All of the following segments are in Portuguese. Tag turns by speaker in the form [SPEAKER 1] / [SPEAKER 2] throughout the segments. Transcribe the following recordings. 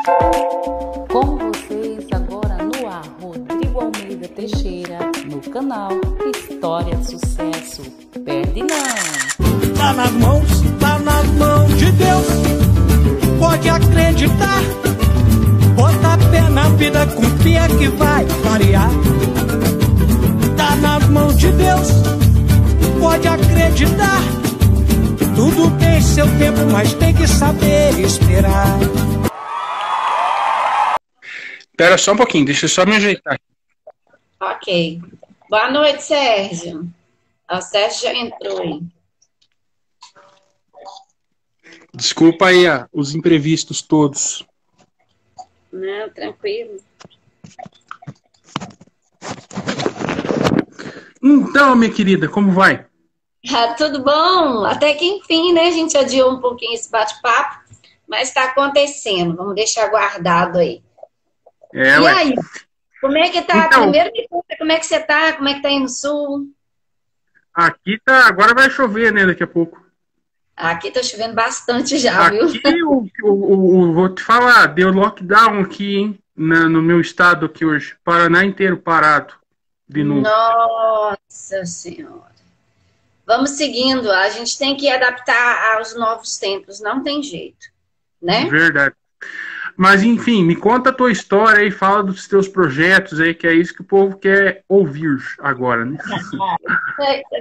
[SPEAKER 1] Com vocês agora no ar, Rodrigo Almeida Teixeira, no canal História de Sucesso. Perde não!
[SPEAKER 2] Tá nas mãos de Deus, pode acreditar. Bota pé na vida, confia que vai variar. Tá nas mãos de Deus, pode acreditar. Tudo tem seu tempo, mas tem que saber esperar.
[SPEAKER 3] Espera só um pouquinho, deixa eu só me ajeitar aqui.
[SPEAKER 4] Ok. Boa noite, Sérgio. O Sérgio já entrou aí.
[SPEAKER 3] Desculpa aí os imprevistos todos.
[SPEAKER 4] Não, tranquilo.
[SPEAKER 3] Então, minha querida, como vai?
[SPEAKER 4] Ah, tudo bom? Até que enfim, né? A gente adiou um pouquinho esse bate-papo, mas está acontecendo. Vamos deixar guardado aí. E aí? Como é que tá?
[SPEAKER 3] Então,
[SPEAKER 4] primeiro me conta como é que você tá, como é que tá aí no sul?
[SPEAKER 3] Aqui tá, agora vai chover, né, daqui a pouco.
[SPEAKER 4] Aqui tá chovendo bastante já, viu?
[SPEAKER 3] Aqui, vou te falar, deu lockdown aqui, hein, no meu estado aqui hoje. Paraná inteiro parado, de novo.
[SPEAKER 4] Nossa Senhora. Vamos seguindo, a gente tem que adaptar aos novos tempos, não tem jeito, né?
[SPEAKER 3] Verdade. Mas, enfim, me conta a tua história aí, fala dos teus projetos aí, que é isso que o povo quer ouvir agora, né?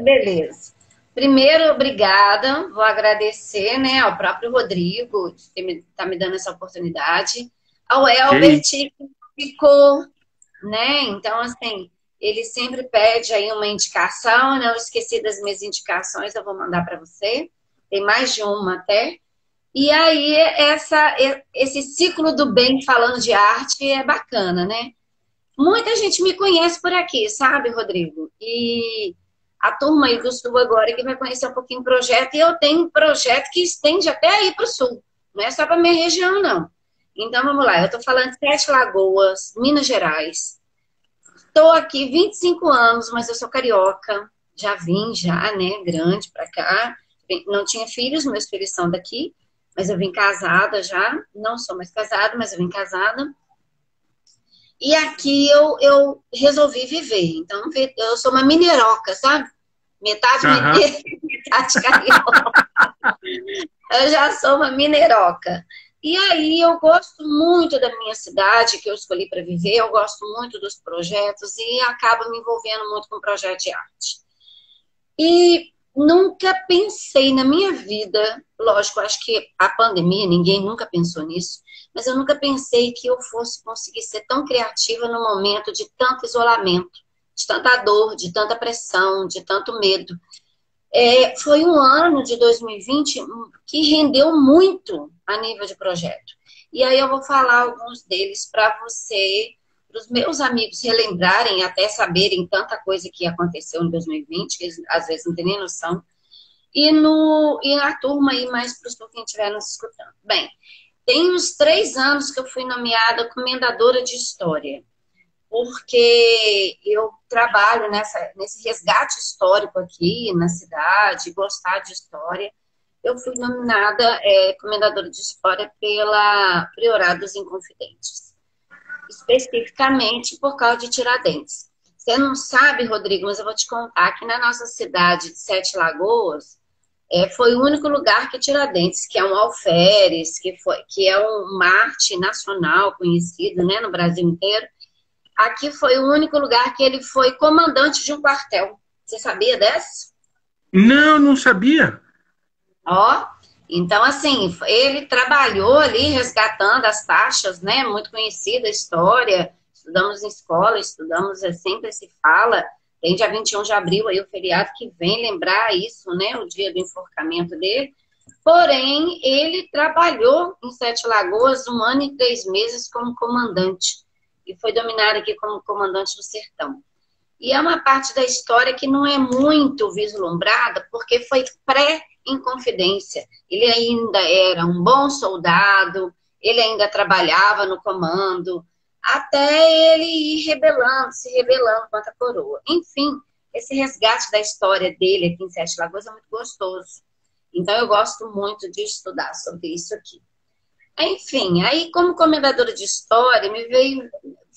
[SPEAKER 4] Beleza. Primeiro, obrigada, vou agradecer, né, ao próprio Rodrigo, de estar me dando essa oportunidade, ao Elbert, que ficou, né, então, assim, ele sempre pede aí uma indicação, né, eu esqueci das minhas indicações, eu vou mandar para você, tem mais de uma até. E aí, esse ciclo do bem falando de arte é bacana, né? Muita gente me conhece por aqui, sabe, Rodrigo? E a turma aí do Sul agora que vai conhecer um pouquinho o projeto, e eu tenho um projeto que estende até aí para o Sul, não é só para a minha região, não. Então, vamos lá, eu estou falando de Sete Lagoas, Minas Gerais. Estou aqui 25 anos, mas eu sou carioca, já vim, né, grande para cá. Não tinha filhos, meus filhos são daqui. Mas eu vim casada já, não sou mais casada, mas eu vim casada. E aqui eu resolvi viver. Então, eu sou uma mineiroca, sabe? Metade mineira, metade carioca. Eu já sou uma mineiroca. E aí eu gosto muito da minha cidade, que eu escolhi para viver, eu gosto muito dos projetos e acabo me envolvendo muito com projetos de arte. E nunca pensei na minha vida, lógico, acho que a pandemia, ninguém nunca pensou nisso, mas eu nunca pensei que eu fosse conseguir ser tão criativa no momento de tanto isolamento, de tanta dor, de tanta pressão, de tanto medo. Foi um ano de 2020 que rendeu muito a nível de projeto. E aí eu vou falar alguns deles para você, para os meus amigos relembrarem, até saberem tanta coisa que aconteceu em 2020, que eles às vezes não têm nem noção, e a turma aí mais para os que estiver nos escutando. Bem, tem uns 3 anos que eu fui nomeada comendadora de história, porque eu trabalho nesse resgate histórico aqui na cidade, gostar de história. Eu fui nomeada comendadora de história pela Priorado dos Inconfidentes, especificamente por causa de Tiradentes. Você não sabe, Rodrigo, mas eu vou te contar que na nossa cidade de Sete Lagoas, foi o único lugar que Tiradentes, que é um alferes, que é um Marte nacional conhecido, né, no Brasil inteiro, aqui foi o único lugar que ele foi comandante de um quartel. Você sabia dessa?
[SPEAKER 3] Não sabia.
[SPEAKER 4] Ó, então assim, ele trabalhou ali resgatando as taxas, né, muito conhecida a história, estudamos em escola, sempre se fala, tem dia 21 de abril aí o feriado que vem lembrar isso, né, o dia do enforcamento dele, porém, ele trabalhou em Sete Lagoas 1 ano e 3 meses como comandante, e foi dominado aqui como comandante do sertão. E é uma parte da história que não é muito vislumbrada, porque foi pré-inconfidência. Ele ainda era um bom soldado, ele ainda trabalhava no comando, até ele ir se rebelando contra a coroa. Enfim, esse resgate da história dele aqui em Sete Lagoas é muito gostoso. Então, eu gosto muito de estudar sobre isso aqui. Enfim, aí como comendadora de história,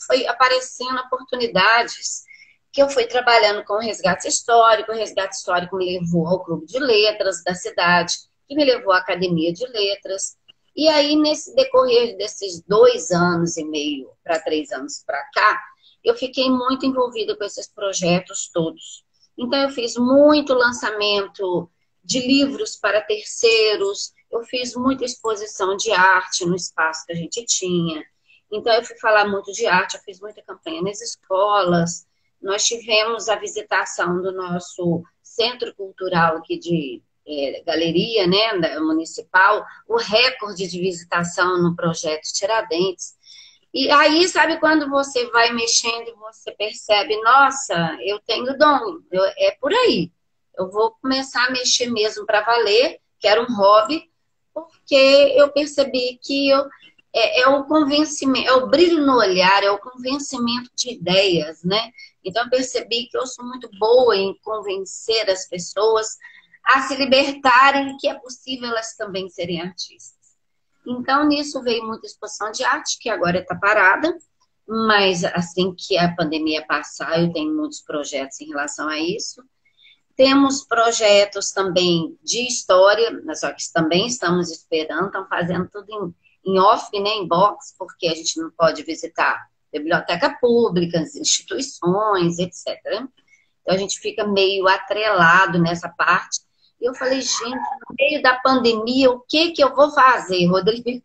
[SPEAKER 4] foi aparecendo oportunidades que eu fui trabalhando com o o resgate histórico me levou ao Clube de Letras da cidade, que me levou à Academia de Letras, e aí nesse decorrer desses 2 anos e meio para 3 anos para cá, eu fiquei muito envolvida com esses projetos todos. Então eu fiz muito lançamento de livros para terceiros, eu fiz muita exposição de arte no espaço que a gente tinha. Então, eu fui falar muito de arte, eu fiz muita campanha nas escolas. Nós tivemos a visitação do nosso centro cultural aqui de galeria, né, municipal, o recorde de visitação no projeto Tiradentes. E aí, sabe quando você vai mexendo e você percebe, nossa, eu tenho dom, é por aí. Eu vou começar a mexer mesmo para valer, que era um hobby, porque eu percebi que é o convencimento, é o brilho no olhar, é o convencimento de ideias, né? Então eu percebi que eu sou muito boa em convencer as pessoas a se libertarem, que é possível elas também serem artistas. Então nisso veio muita exposição de arte, que agora está parada, mas assim que a pandemia passar, eu tenho muitos projetos em relação a isso. Temos projetos também de história, só que também estamos esperando, estão fazendo tudo em off, né, em box, porque a gente não pode visitar biblioteca pública, instituições, etc. Então a gente fica meio atrelado nessa parte. E eu falei, gente, no meio da pandemia, o que eu vou fazer, Rodrigo?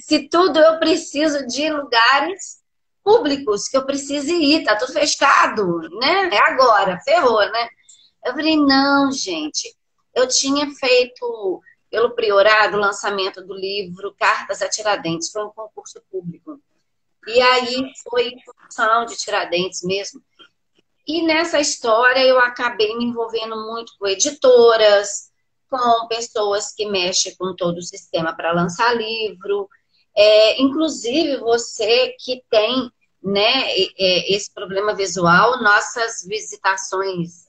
[SPEAKER 4] Se tudo eu preciso de lugares públicos que eu preciso ir, tá tudo fechado, né? É agora, ferrou, né? Eu falei, não, gente, eu tinha feito pelo Priorado o lançamento do livro Cartas a Tiradentes, foi um concurso público. E aí foi em função de Tiradentes mesmo. E nessa história eu acabei me envolvendo muito com editoras, com pessoas que mexem com todo o sistema para lançar livro. Inclusive você que tem, né, esse problema visual, nossas visitações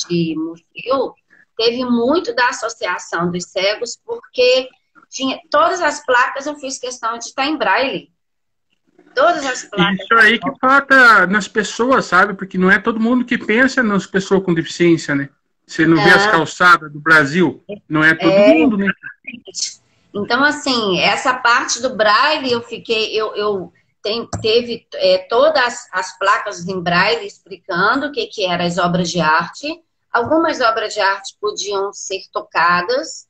[SPEAKER 4] de museu teve muito da Associação dos Cegos, porque tinha todas as placas, eu fiz questão de estar em braille. Todas as placas.
[SPEAKER 3] Isso aí que falta nas pessoas, sabe? Porque não é todo mundo que pensa nas pessoas com deficiência, né? Você não vê as calçadas do Brasil, não é todo mundo, né?
[SPEAKER 4] Então, assim, essa parte do braille, teve todas as placas em braille explicando o que eram as obras de arte. Algumas obras de arte podiam ser tocadas.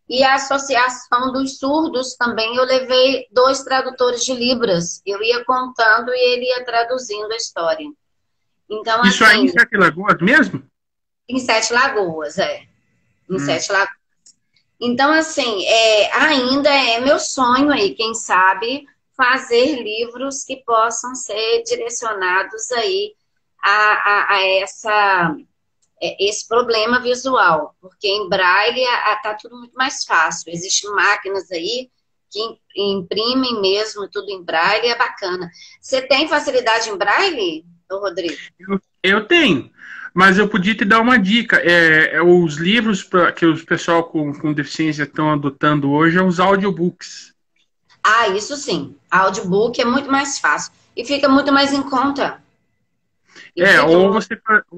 [SPEAKER 4] E a Associação dos Surdos também, eu levei 2 tradutores de Libras. Eu ia contando e ele ia traduzindo a história. Então,
[SPEAKER 3] isso
[SPEAKER 4] assim,
[SPEAKER 3] aí em Sete Lagoas mesmo?
[SPEAKER 4] Em Sete Lagoas, Em Sete Lagoas. Então, assim, ainda é meu sonho aí, quem sabe, fazer livros que possam ser direcionados aí a esse problema visual, porque em braille está tudo muito mais fácil. Existem máquinas aí que imprimem mesmo tudo em braille, é bacana. Você tem facilidade em braille, Rodrigo?
[SPEAKER 3] Eu tenho, mas eu podia te dar uma dica. Os livros que o pessoal com deficiência estão adotando hoje são os audiobooks.
[SPEAKER 4] Ah, isso sim. Audiobook é muito mais fácil e fica muito mais em conta.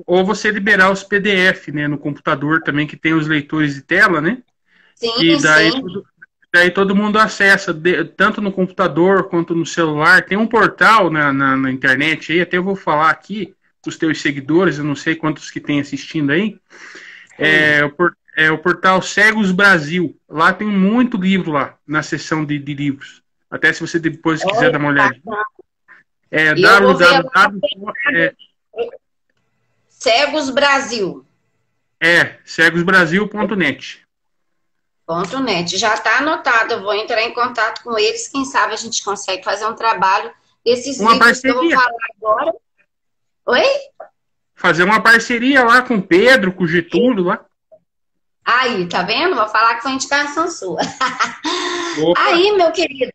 [SPEAKER 3] Ou você liberar os PDF, né, no computador também, que tem os leitores de tela, né?
[SPEAKER 4] Sim,
[SPEAKER 3] e daí,
[SPEAKER 4] sim.
[SPEAKER 3] Daí todo mundo acessa, tanto no computador quanto no celular. Tem um portal na internet aí, até eu vou falar aqui para os teus seguidores, eu não sei quantos que tem assistindo aí. O portal Cegos Brasil. Lá tem muito livro lá, na seção de livros. Até se você depois quiser dar uma olhada.
[SPEAKER 4] Cegos Brasil.
[SPEAKER 3] Cegosbrasil.net.
[SPEAKER 4] .net. Já está anotado, eu vou entrar em contato com eles, quem sabe a gente consegue fazer um trabalho desses livros que eu vou falar agora. Oi?
[SPEAKER 3] Fazer uma parceria lá com o Pedro, com o Getúlio lá.
[SPEAKER 4] Aí, tá vendo? Vou falar que foi indicação sua. Aí, meu querido,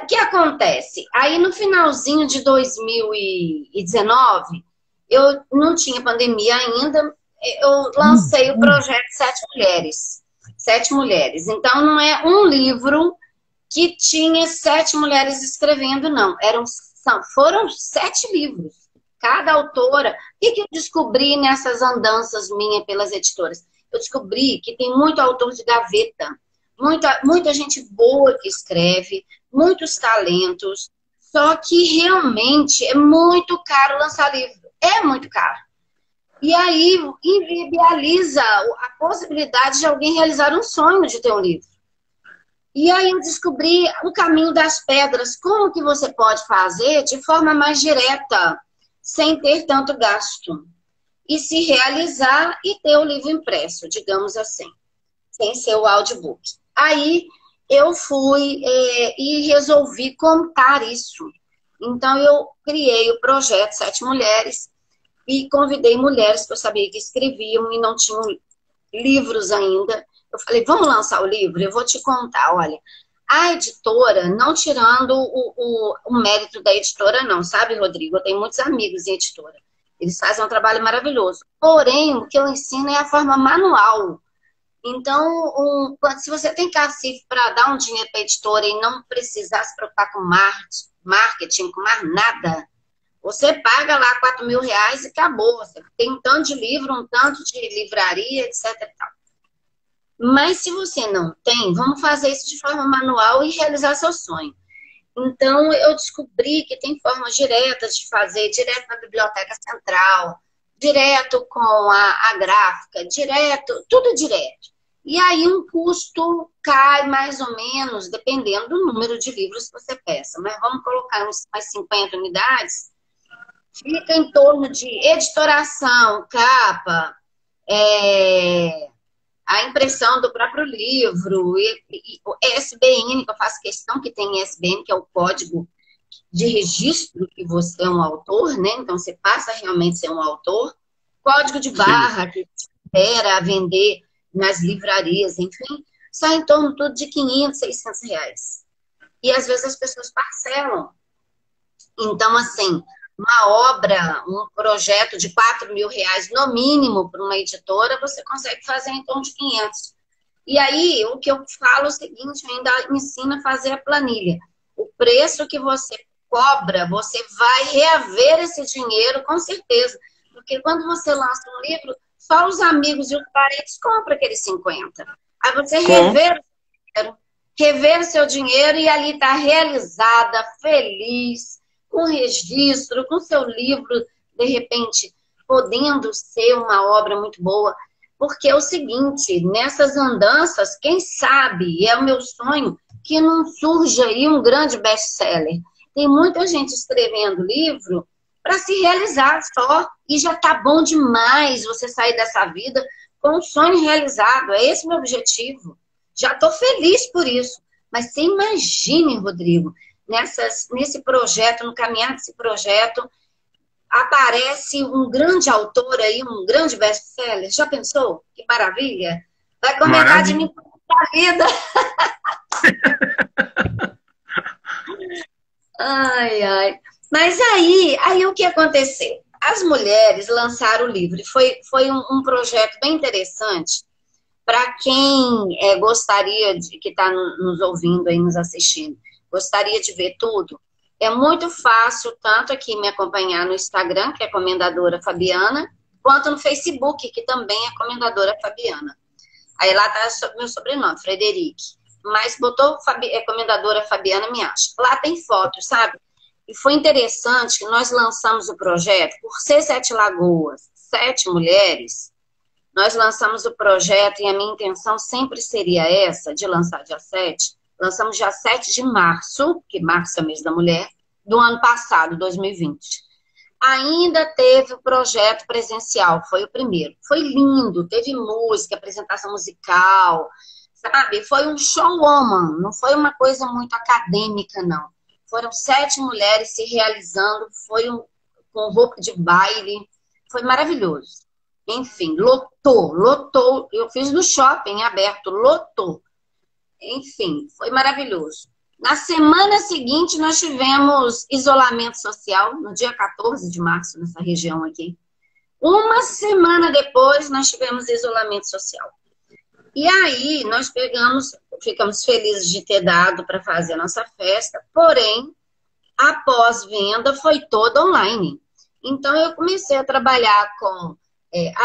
[SPEAKER 4] o que acontece? Aí no finalzinho de 2019, eu não tinha pandemia ainda, eu lancei o projeto 7 Mulheres. 7 Mulheres. Então, não é um livro que tinha 7 mulheres escrevendo, não. Foram 7 livros. Cada autora. O que eu descobri nessas andanças minhas pelas editoras? Eu descobri que tem muito autor de gaveta, muita gente boa que escreve, muitos talentos, só que realmente é muito caro lançar livro. É muito caro. E aí inviabiliza a possibilidade de alguém realizar um sonho de ter um livro. E aí eu descobri o caminho das pedras, como que você pode fazer de forma mais direta, sem ter tanto gasto. E se realizar e ter o livro impresso, digamos assim, sem ser o audiobook. Aí eu fui e resolvi contar isso. Então eu criei o projeto 7 Mulheres e convidei mulheres que eu sabia que escreviam e não tinham livros ainda. Eu falei, vamos lançar o livro? Eu vou te contar, olha, a editora, não tirando o mérito da editora não, sabe, Rodrigo? Eu tenho muitos amigos em editora. Eles fazem um trabalho maravilhoso. Porém, o que eu ensino é a forma manual. Então, se você tem cacife para dar um dinheiro para a editora e não precisar se preocupar com marketing, com mais nada, você paga lá R$4.000 e acabou. Você tem um tanto de livro, um tanto de livraria, etc. E tal. Mas se você não tem, vamos fazer isso de forma manual e realizar seu sonho. Então, eu descobri que tem formas diretas de fazer, direto na biblioteca central, direto com a gráfica, direto, tudo direto. E aí um custo cai mais ou menos, dependendo do número de livros que você peça. Mas vamos colocar umas 50 unidades, fica em torno de editoração, capa, a impressão do próprio livro, e o ESBN, que eu faço questão que tem ESBN, que é o código de registro que você é um autor, né? Então você passa realmente a ser um autor. Código de barra, que espera a vender nas livrarias, enfim, sai em torno tudo de R$500, R$600. E às vezes as pessoas parcelam. Então, assim, uma obra, um projeto de R$4.000 no mínimo para uma editora, você consegue fazer em torno de 500. E aí, o que eu falo é o seguinte, eu ainda ensino a fazer a planilha. O preço que você cobra, você vai reaver esse dinheiro, com certeza. Porque quando você lança um livro, só os amigos e os parentes compram aqueles 50. Aí você rever o seu dinheiro e ali está realizada, feliz, com registro, com seu livro, de repente, podendo ser uma obra muito boa. Porque é o seguinte, nessas andanças, quem sabe, e é o meu sonho, que não surja aí um grande best-seller. Tem muita gente escrevendo livro para se realizar só, e já tá bom demais você sair dessa vida com um sonho realizado. É esse o meu objetivo. Já tô feliz por isso. Mas você imagine, Rodrigo, nesse projeto, no caminhar desse projeto, aparece um grande autor aí, um grande best-seller. Já pensou? Que maravilha! Vai comentar de mim toda a vida. Ai, ai. Mas aí o que aconteceu? As mulheres lançaram o livro. Foi um projeto bem interessante para quem gostaria que está nos ouvindo aí, nos assistindo, gostaria de ver tudo. É muito fácil, tanto aqui me acompanhar no Instagram, que é Comendadora Fabiana, quanto no Facebook, que também é Comendadora Fabiana. Aí lá está meu sobrenome, Frederique. Mas botou Comendadora Fabiana, me acha. Lá tem fotos, sabe? E foi interessante que nós lançamos o projeto, por ser 7 Lagoas, 7 mulheres, nós lançamos o projeto e a minha intenção sempre seria essa, de lançar dia 7. Lançamos dia 7 de março, que março é o mês da mulher, do ano passado, 2020. Ainda teve o projeto presencial, foi o primeiro. Foi lindo, teve música, apresentação musical, sabe? Foi um showwoman, não foi uma coisa muito acadêmica, não. Foram 7 mulheres se realizando, com roupa de baile, foi maravilhoso. Enfim, lotou. Eu fiz no shopping aberto, lotou. Enfim, foi maravilhoso. Na semana seguinte, nós tivemos isolamento social, no dia 14 de março, nessa região aqui. Uma semana depois, nós tivemos isolamento social. E aí nós ficamos felizes de ter dado para fazer a nossa festa, porém, a pós-venda foi toda online. Então, eu comecei a trabalhar com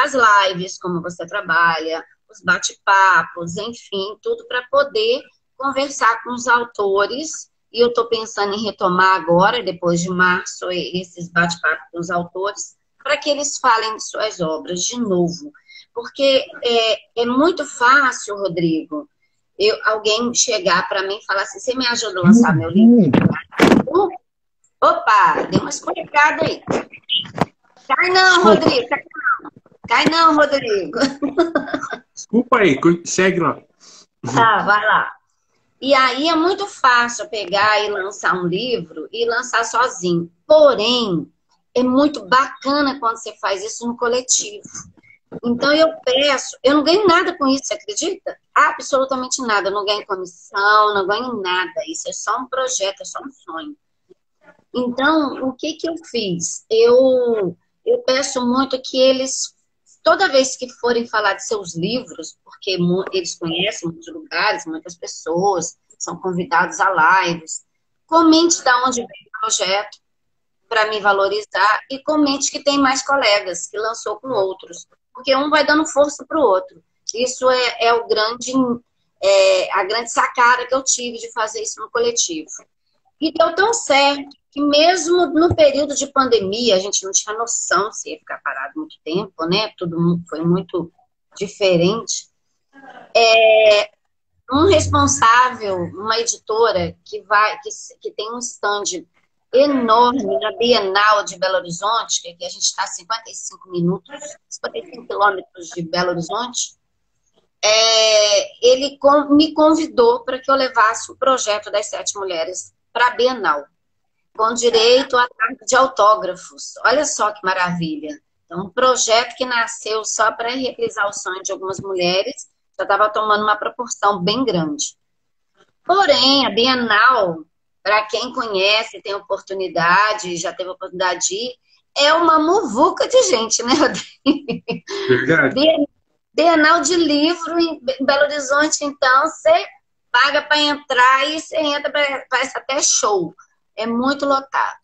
[SPEAKER 4] as lives, como você trabalha, os bate-papos, enfim, tudo para poder conversar com os autores. E eu estou pensando em retomar agora, depois de março, esses bate-papos com os autores, para que eles falem de suas obras de novo. Porque é muito fácil, Rodrigo, alguém chegar para mim e falar assim, você me ajuda a lançar meu livro? Opa, deu uma escorregada aí. Cai não, Rodrigo. Cai não, Rodrigo.
[SPEAKER 3] Desculpa aí, segue lá.
[SPEAKER 4] Tá, vai lá. E aí é muito fácil pegar e lançar um livro e lançar sozinho. Porém, é muito bacana quando você faz isso no coletivo. Então eu não ganho nada com isso, você acredita? Absolutamente nada. Eu não ganho comissão, não ganho nada. Isso é só um projeto, é só um sonho. Então, o que eu fiz? Eu peço muito que eles, toda vez que forem falar de seus livros, porque eles conhecem muitos lugares, muitas pessoas, são convidados a lives, comente de onde vem o projeto, para me valorizar, e comente que tem mais colegas, que lançou com outros, porque um vai dando força para o outro. Isso é a grande sacada que eu tive de fazer isso no coletivo. E deu tão certo que mesmo no período de pandemia, a gente não tinha noção se ia ficar parado muito tempo, né? Tudo foi muito diferente. Um responsável, uma editora que tem um stand enorme na Bienal de Belo Horizonte, que a gente está a 55 quilômetros de Belo Horizonte, ele me convidou para que eu levasse o projeto das 7 mulheres para a Bienal, com direito a tarde de autógrafos. Olha só que maravilha. Então, um projeto que nasceu só para realizar o sonho de algumas mulheres, já estava tomando uma proporção bem grande. Porém, a Bienal, para quem conhece, tem oportunidade, já teve oportunidade de ir, é uma muvuca de gente, né, Rodrigo?
[SPEAKER 3] Verdade.
[SPEAKER 4] Bienal de livro em Belo Horizonte, então, você paga para entrar e você entra, parece até show. É muito lotado.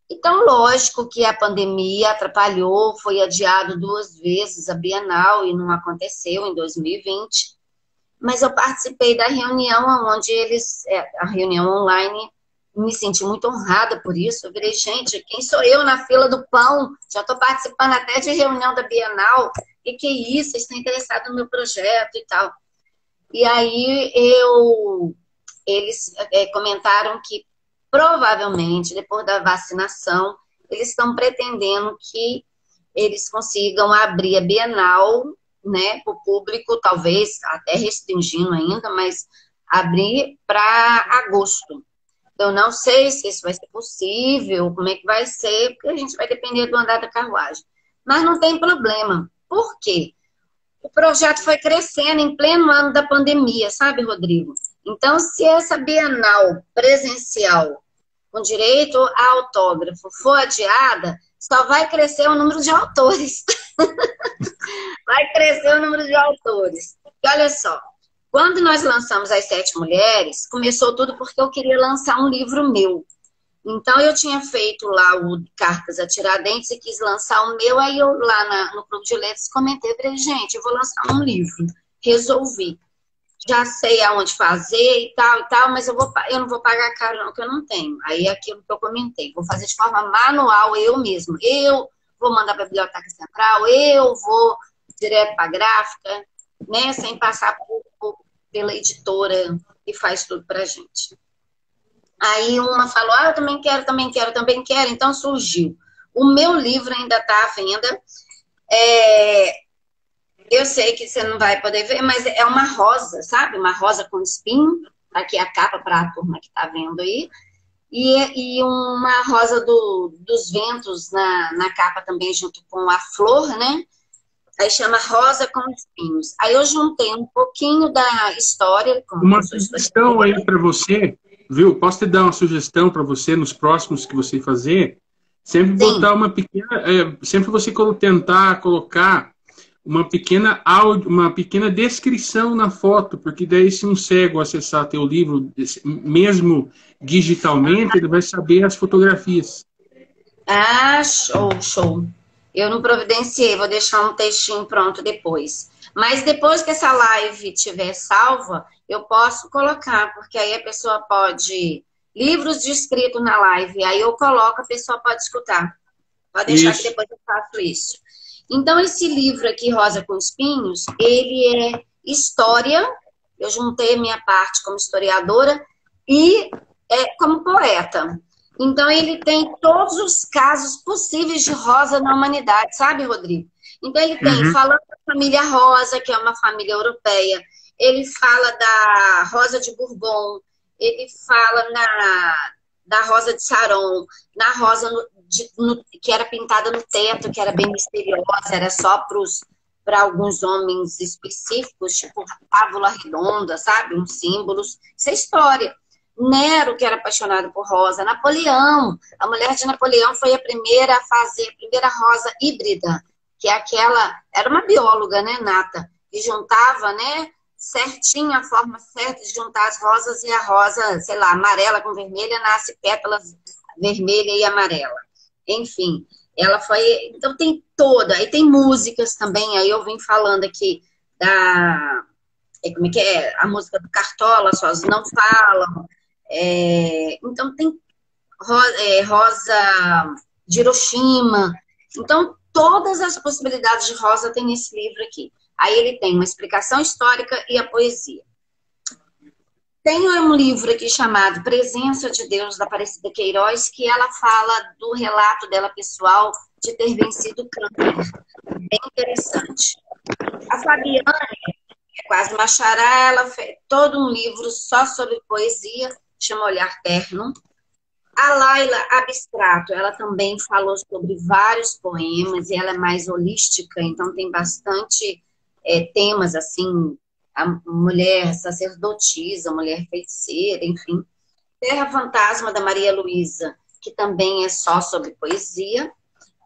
[SPEAKER 4] Então, lógico que a pandemia atrapalhou, foi adiado 2 vezes a Bienal e não aconteceu em 2020. Mas eu participei da reunião onde a reunião online, me senti muito honrada por isso. Eu virei, gente, quem sou eu na fila do pão? Já estou participando até de reunião da Bienal. E que isso? Vocês estão interessados no meu projeto e tal. E aí eles comentaram que provavelmente, depois da vacinação, eles estão pretendendo que eles consigam abrir a Bienal, né, para o público, talvez até restringindo ainda, mas abrir para agosto. Eu não sei se isso vai ser possível, como é que vai ser, porque a gente vai depender do andar da carruagem. Mas não tem problema. Por quê? O projeto foi crescendo em pleno ano da pandemia, sabe, Rodrigo? Então, se essa Bienal presencial, com direito a autógrafo, for adiada, só vai crescer o número de autores. Vai crescer o número de autores. E olha só, quando nós lançamos as 7 mulheres, começou tudo porque eu queria lançar um livro meu. Então, eu tinha feito lá o Cartas a Tiradentes e quis lançar o meu, aí eu lá no Clube de Letras comentei, falei, gente, eu vou lançar um livro. Resolvi. Já sei aonde fazer e tal, mas eu não vou pagar caro não, que eu não tenho. Aí é aquilo que eu comentei, vou fazer de forma manual, eu mesmo. Eu vou mandar para a Biblioteca Central, eu vou direto para a gráfica, né, sem passar pela editora que faz tudo pra gente. Aí uma falou, eu também quero. Então surgiu. O meu livro ainda está à venda. Eu sei que você não vai poder ver, mas é uma rosa, sabe? Uma rosa com espinho. Aqui é a capa para a turma que está vendo aí. E uma rosa dos ventos na capa também, junto com a flor, né? Aí chama Rosa com Espinhos. Aí eu juntei um pouquinho da história.
[SPEAKER 3] Uma sugestão aí para você, viu? Posso te dar uma sugestão para você nos próximos que você fazer? Sempre botar uma pequena... sempre você tentar colocar uma pequena áudio, uma pequena descrição na foto, porque daí se um cego acessar teu livro, mesmo digitalmente, ele vai saber as fotografias.
[SPEAKER 4] Ah, show, show. Eu não providenciei, vou deixar um textinho pronto depois. Mas depois que essa live estiver salva, eu posso colocar, porque aí a pessoa pode... Livros de escrito na live, aí eu coloco, a pessoa pode escutar. Pode deixar que depois eu faço isso. Então, esse livro aqui, Rosa com Espinhos, ele é história. Eu juntei a minha parte como historiadora e como poeta. Então, ele tem todos os casos possíveis de Rosa na humanidade, sabe, Rodrigo? Então, ele tem, falando da família Rosa, que é uma família europeia, ele fala da Rosa de Bourbon, ele fala da Rosa de Saron, na Rosa que era pintada no teto, que era bem misteriosa, era só para alguns homens específicos, tipo Fábula Redonda, sabe? Uns símbolos. Isso é história. Nero, que era apaixonado por Rosa. Napoleão, a mulher de Napoleão foi a primeira a fazer a primeira rosa híbrida, que é aquela, era uma bióloga, né, nata, que juntava, né, certinho a forma certa de juntar as rosas, e a rosa, sei lá, amarela com vermelha, nasce pétalas vermelha e amarela. Enfim, ela foi... Então tem toda, aí tem músicas também, aí eu vim falando aqui da... Como é que é? A música do Cartola, Sós Não Falam. Então tem Rosa de Hiroshima. Então todas as possibilidades de Rosa tem nesse livro aqui. Aí ele tem uma explicação histórica e a poesia. Tem um livro aqui chamado Presença de Deus, da Aparecida Queiroz, que ela fala do relato dela pessoal de ter vencido o câncer. Bem interessante. A Fabiane, que é quase uma xará, ela fez todo um livro só sobre poesia, chama Olhar Terno. A Laila Abstrato, ela também falou sobre vários poemas, e ela é mais holística, então tem bastante temas assim, a mulher sacerdotisa, a mulher feiticeira, enfim. Terra Fantasma, da Maria Luísa, que também é só sobre poesia.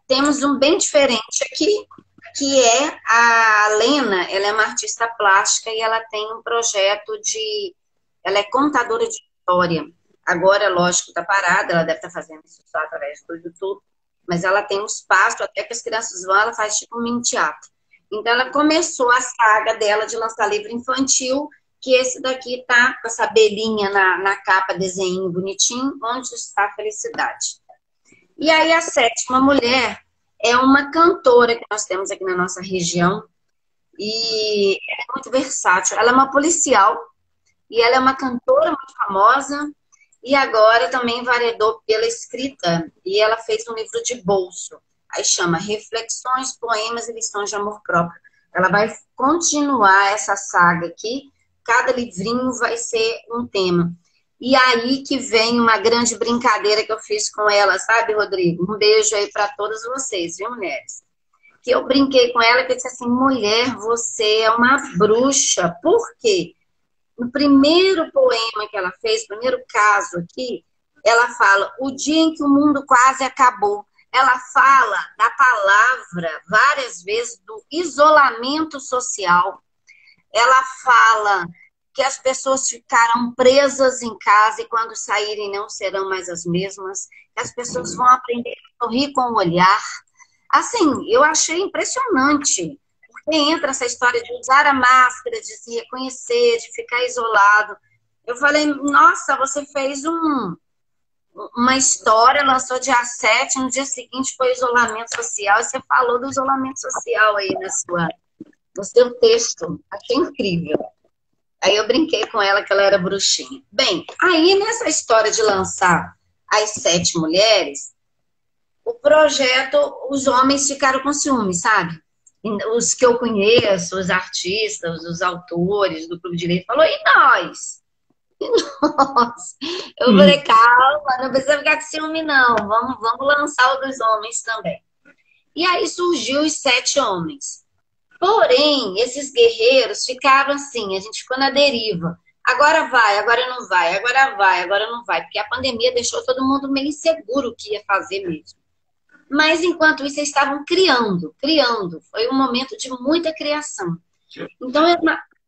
[SPEAKER 4] Temos um bem diferente aqui, que é a Lena. Ela é uma artista plástica e ela tem um projeto ela é contadora de história. Agora, lógico, está parada, ela deve estar fazendo isso só através do YouTube, mas ela tem um espaço, até que as crianças vão, ela faz tipo um mini teatro. Então, ela começou a saga dela de lançar livro infantil, que esse daqui tá com essa abelhinha na capa, desenho bonitinho, Onde Está a Felicidade. E aí, a sétima mulher é uma cantora que nós temos aqui na nossa região, e ela é muito versátil. Ela é uma policial, e ela é uma cantora muito famosa, e agora também enveredou pela escrita, e ela fez um livro de bolso. Aí chama Reflexões, Poemas e Lições de Amor Próprio. Ela vai continuar essa saga aqui. Cada livrinho vai ser um tema. E aí que vem uma grande brincadeira que eu fiz com ela, sabe, Rodrigo? Um beijo aí para todas vocês, viu, mulheres? Que eu brinquei com ela, que eu disse assim, mulher, você é uma bruxa. Por quê? No primeiro poema que ela fez, o primeiro caso aqui, ela fala, o dia em que o mundo quase acabou. Ela fala da palavra, várias vezes, do isolamento social. Ela fala que as pessoas ficaram presas em casa e quando saírem não serão mais as mesmas. Que as pessoas vão aprender a sorrir com o olhar. Assim, eu achei impressionante. Porque entra essa história de usar a máscara, de se reconhecer, de ficar isolado. Eu falei, nossa, você fez uma história, lançou dia 7, no dia seguinte foi isolamento social, e você falou do isolamento social aí no seu texto. Achei incrível. Aí eu brinquei com ela que ela era bruxinha. Bem, aí nessa história de lançar as 7 mulheres, o projeto, os homens ficaram com ciúme, sabe? Os que eu conheço, os artistas, os autores do Clube de Leite, falou, e nós? Nossa. Eu falei, calma, não precisa ficar com ciúme, não. Vamos lançar o dos homens também. E aí surgiu os 7 homens. Porém, esses guerreiros ficaram assim, a gente ficou na deriva. Agora vai, agora não vai, agora vai, agora não vai. Porque a pandemia deixou todo mundo meio inseguro o que ia fazer mesmo. Mas, enquanto isso, eles estavam criando. Foi um momento de muita criação. Então, a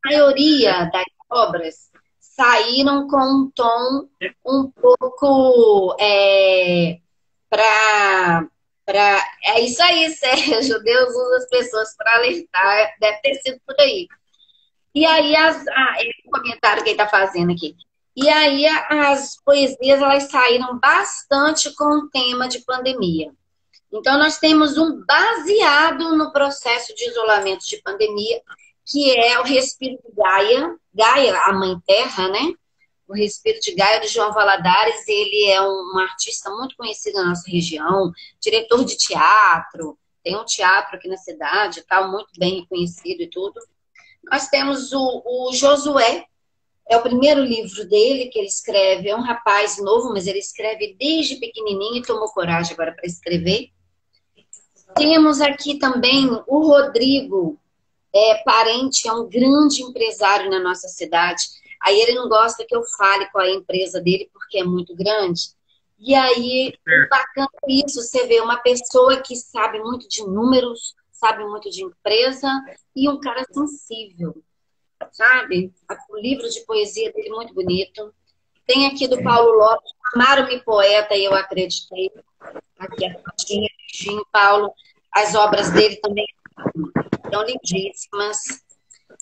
[SPEAKER 4] maioria das obras saíram com um tom um pouco é isso aí, Sérgio. Deus usa as pessoas para alertar. Deve ter sido por aí. E aí, o comentário que ele está fazendo aqui. E aí, as poesias, elas saíram bastante com o tema de pandemia. Então, nós temos um baseado no processo de isolamento de pandemia, que é o Respiro de Gaia. Gaia, a Mãe Terra, né? O Respiro de Gaia, de João Valadares. Ele é um artista muito conhecido na nossa região, diretor de teatro, tem um teatro aqui na cidade, tá, muito bem reconhecido e tudo. Nós temos o Josué, é o primeiro livro dele que ele escreve, é um rapaz novo, mas ele escreve desde pequenininho e tomou coragem agora para escrever. Temos aqui também o Rodrigo, parente, é um grande empresário na nossa cidade. Aí ele não gosta que eu fale qual é a empresa dele, porque é muito grande. E aí, bacana isso, você vê uma pessoa que sabe muito de números, sabe muito de empresa, e um cara sensível, sabe? O livro de poesia dele é muito bonito. Tem aqui do Paulo Lopes, Chamaram-me Poeta e Eu Acreditei. Aqui a fotinha, beijinho, Paulo. As obras dele também são lindíssimas.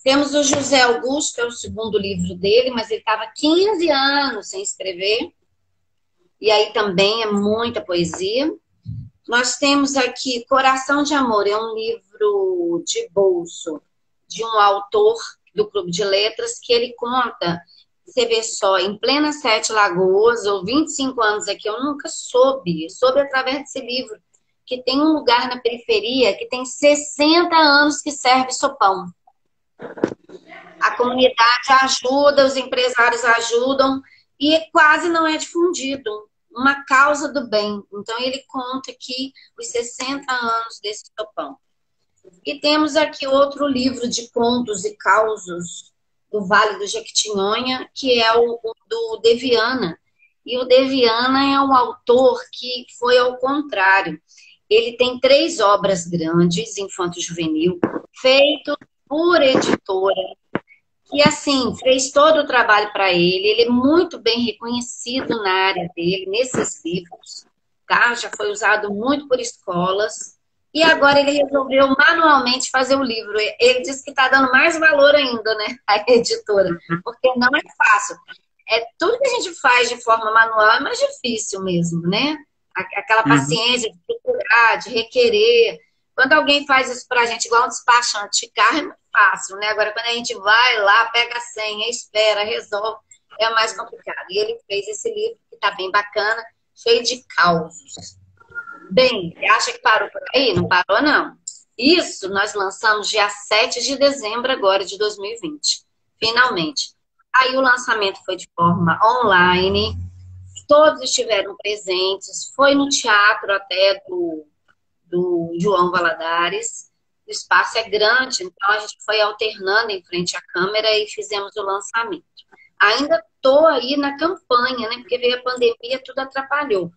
[SPEAKER 4] Temos o José Augusto, é o segundo livro dele, mas ele estava 15 anos sem escrever. E aí também é muita poesia. Nós temos aqui Coração de Amor, é um livro de bolso de um autor do Clube de Letras, que ele conta, você vê só, em plena Sete Lagoas, ou 25 anos aqui, eu nunca soube através desse livro, que tem um lugar na periferia que tem 60 anos que serve sopão. A comunidade ajuda, os empresários ajudam, e quase não é difundido. Uma causa do bem. Então, ele conta aqui os 60 anos desse sopão. E temos aqui outro livro de contos e causos do Vale do Jequitinhonha, que é o do Deviana. E o Deviana é um autor que foi ao contrário. Ele tem 3 obras grandes, infanto-juvenil, feitas por editora, que, assim, fez todo o trabalho para ele. Ele é muito bem reconhecido na área dele, nesses livros, tá? Já foi usado muito por escolas. E agora ele resolveu manualmente fazer o livro. Ele disse que está dando mais valor ainda, né? A editora, porque não é fácil. Tudo que a gente faz de forma manual é mais difícil mesmo, né? Aquela paciência de procurar, de requerer. Quando alguém faz isso pra gente, igual um despachante de carro, é muito fácil, né? Agora, quando a gente vai lá, pega a senha, espera, resolve, é mais complicado. E ele fez esse livro, que tá bem bacana, cheio de causos. Bem, você acha que parou por aí? Não parou, não. Isso nós lançamos dia 7 de dezembro agora, de 2020. Finalmente. Aí o lançamento foi de forma online, todos estiveram presentes, foi no teatro até do João Valadares. O espaço é grande, então a gente foi alternando em frente à câmera e fizemos o lançamento. Ainda estou aí na campanha, né? Porque veio a pandemia, tudo atrapalhou.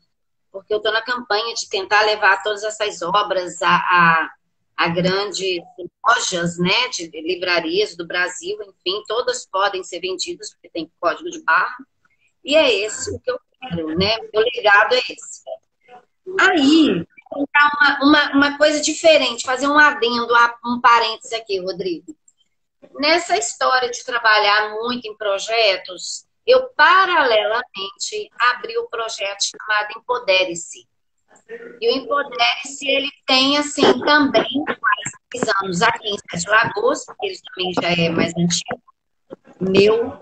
[SPEAKER 4] Porque eu estou na campanha de tentar levar todas essas obras a grandes lojas, né? De livrarias do Brasil, enfim, todas podem ser vendidas, porque tem código de barra. E é esse o que eu quero, né? Meu legado é esse. Aí, contar uma coisa diferente, fazer um adendo, um parênteses aqui, Rodrigo. Nessa história de trabalhar muito em projetos, eu paralelamente abri o projeto chamado Empodere-se. E o Empodere-se, ele tem, assim, também mais 6 anos aqui em Sete Lagoas, porque ele também já é mais antigo, meu,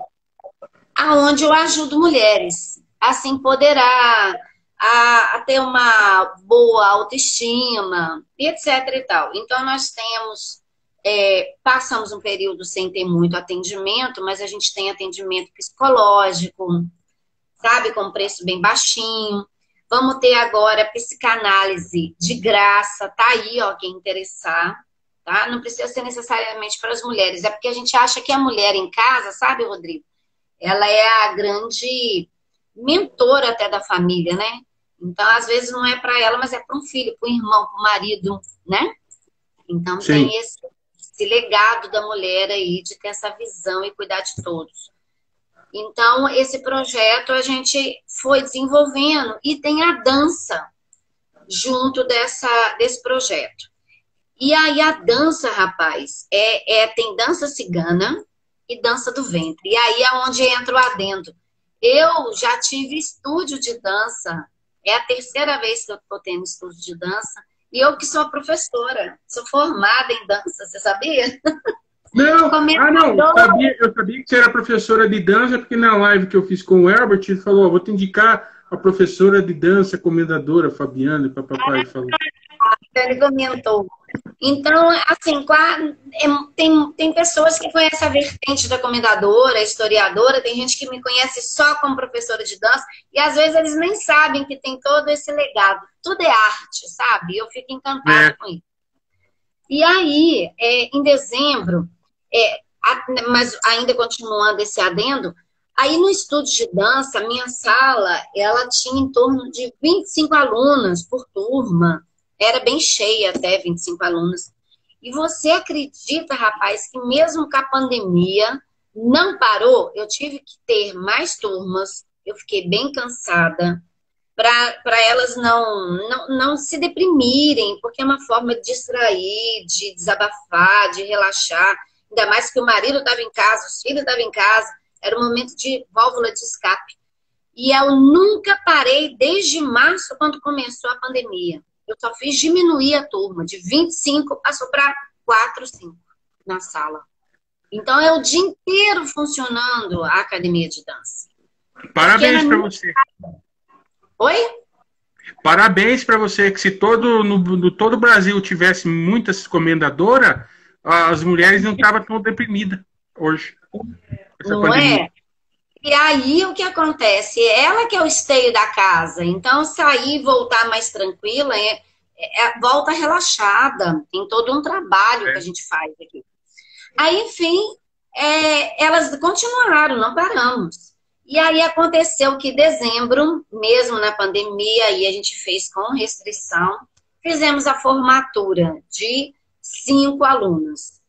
[SPEAKER 4] aonde eu ajudo mulheres a se empoderar, a ter uma boa autoestima, e etc. e tal. Então, nós temos, passamos um período sem ter muito atendimento, mas a gente tem atendimento psicológico, sabe, com preço bem baixinho. Vamos ter agora psicanálise de graça, tá aí, ó, quem interessar, tá? Não precisa ser necessariamente para as mulheres, é porque a gente acha que a mulher em casa, sabe, Rodrigo? Ela é a grande mentora até da família, né? Então, às vezes, não é para ela, mas é para um filho, para um irmão, para o marido, né? Então,
[SPEAKER 3] Sim.
[SPEAKER 4] tem esse legado da mulher aí, de ter essa visão e cuidar de todos. Então, esse projeto a gente foi desenvolvendo e tem a dança junto desse projeto. E aí a dança, rapaz, tem dança cigana e dança do ventre. E aí é onde entra o adendo. Eu já tive estúdio de dança, é a terceira vez que eu estou tendo estúdio de dança, e eu que sou professora, sou formada em dança, você sabia?
[SPEAKER 3] Não, eu sabia que você era professora de dança, porque na live que eu fiz com o Herbert, ele falou, vou te indicar a professora de dança, comendadora, Fabiana, e papai falou.
[SPEAKER 4] Ele comentou. Então, assim, tem pessoas que conhecem a vertente da comendadora, historiadora, tem gente que me conhece só como professora de dança, e às vezes eles nem sabem que tem todo esse legado. Tudo é arte, sabe? Eu fico encantada com isso. E aí, em dezembro, mas ainda continuando esse adendo, aí no estúdio de dança, a minha sala, ela tinha em torno de 25 alunas por turma. Era bem cheia até, 25 alunos. E você acredita, rapaz, que mesmo com a pandemia, não parou? Eu tive que ter mais turmas, eu fiquei bem cansada, para elas não se deprimirem, porque é uma forma de distrair, de desabafar, de relaxar. Ainda mais que o marido estava em casa, os filhos estavam em casa, era um momento de válvula de escape. E eu nunca parei desde março, quando começou a pandemia. Eu só fiz diminuir a turma, de 25 passou para 4, 5 na sala. Então é o dia inteiro funcionando a academia de dança.
[SPEAKER 3] Parabéns para você.
[SPEAKER 4] Oi?
[SPEAKER 3] Parabéns para você, que se todo o Brasil tivesse muitas comendadoras, as mulheres não estavam tão deprimidas hoje.
[SPEAKER 4] Não pandemia. É? E aí o que acontece? Ela que é o esteio da casa. Então, sair e voltar mais tranquila, volta relaxada. Tem todo um trabalho que a gente faz aqui. Aí, enfim, elas continuaram, não paramos. E aí aconteceu que em dezembro, mesmo na pandemia, aí a gente fez com restrição, fizemos a formatura de 5 alunos.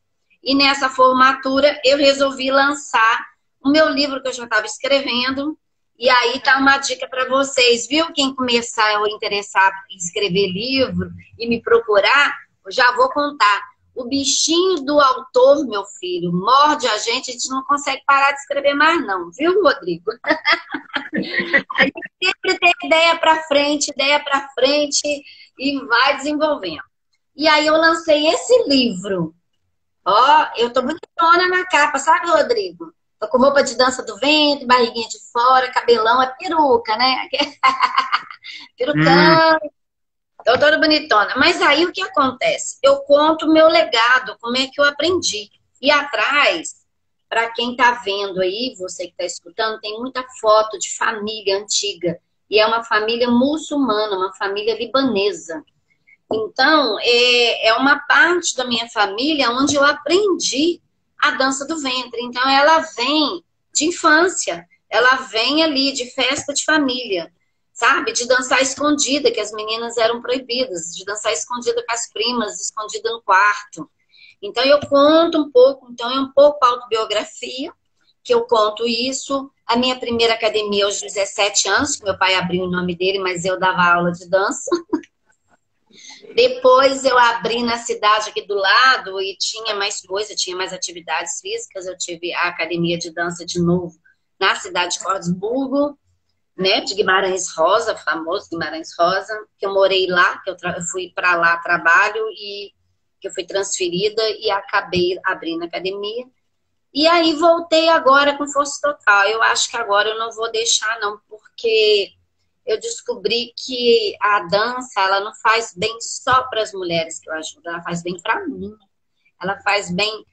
[SPEAKER 4] E nessa formatura eu resolvi lançar o meu livro que eu já estava escrevendo. E aí tá uma dica para vocês, viu? Quem começar a interessar em escrever livro e me procurar, eu já vou contar. O bichinho do autor, meu filho, morde a gente não consegue parar de escrever mais não, viu, Rodrigo? A gente sempre tem ideia para frente e vai desenvolvendo. E aí eu lancei esse livro. Ó, eu tô bonitona na capa, sabe, Rodrigo? Tô com roupa de dança do ventre, barriguinha de fora, cabelão, é peruca, né? Perucão. Tô toda bonitona. Mas aí o que acontece? Eu conto o meu legado, como é que eu aprendi. E atrás, para quem tá vendo aí, você que tá escutando, tem muita foto de família antiga. E é uma família muçulmana, uma família libanesa. Então, é uma parte da minha família onde eu aprendi a dança do ventre. Então, ela vem de infância, ela vem ali de festa de família, sabe? De dançar escondida, que as meninas eram proibidas, de dançar escondida com as primas, escondida no quarto. Então, eu conto um pouco, então é um pouco autobiografia, que eu conto isso. A minha primeira academia aos 17 anos, que meu pai abriu o nome dele, mas eu dava aula de dança. Depois eu abri na cidade aqui do lado e tinha mais coisa, tinha mais atividades físicas. Eu tive a academia de dança de novo na cidade de Cordesburgo, né, de Guimarães Rosa, famoso Guimarães Rosa, que eu morei lá, que eu fui para lá a trabalho e que eu fui transferida e acabei abrindo a academia. E aí voltei agora com força total. Eu acho que agora eu não vou deixar não, porque eu descobri que a dança, ela não faz bem só para as mulheres que eu ajudo, ela faz bem para mim. Ela faz bem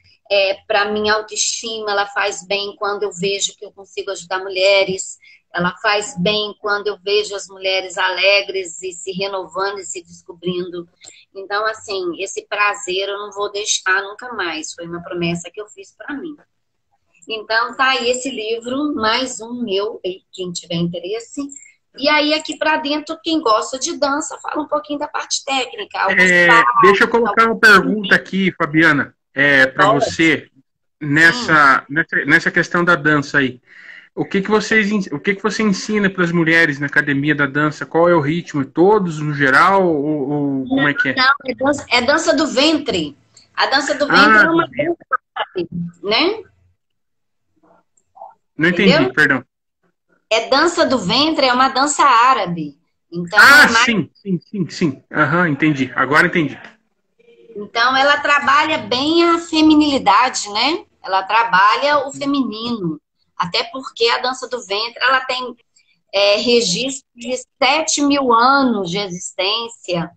[SPEAKER 4] para minha autoestima, ela faz bem quando eu vejo que eu consigo ajudar mulheres, ela faz bem quando eu vejo as mulheres alegres e se renovando e se descobrindo. Então, assim, esse prazer eu não vou deixar nunca mais. Foi uma promessa que eu fiz para mim. Então, tá aí esse livro, mais um meu, quem tiver interesse, E aí, aqui para dentro, quem gosta de dança, fala um pouquinho da parte técnica.
[SPEAKER 3] Deixa eu colocar uma pergunta aqui, Fabiana, para você, nessa questão da dança aí. O que você ensina para as mulheres na academia da dança? Qual é o ritmo? Todos no geral? Ou como é que é?
[SPEAKER 4] Não, é dança do ventre. A dança do ventre é uma dança, né?
[SPEAKER 3] Não entendi, entendeu? Perdão.
[SPEAKER 4] Dança do ventre é uma dança árabe. Então,
[SPEAKER 3] sim. Entendi. Agora entendi.
[SPEAKER 4] Então, ela trabalha bem a feminilidade, né? Ela trabalha o feminino. Até porque a dança do ventre, ela tem registro de 7.000 anos de existência.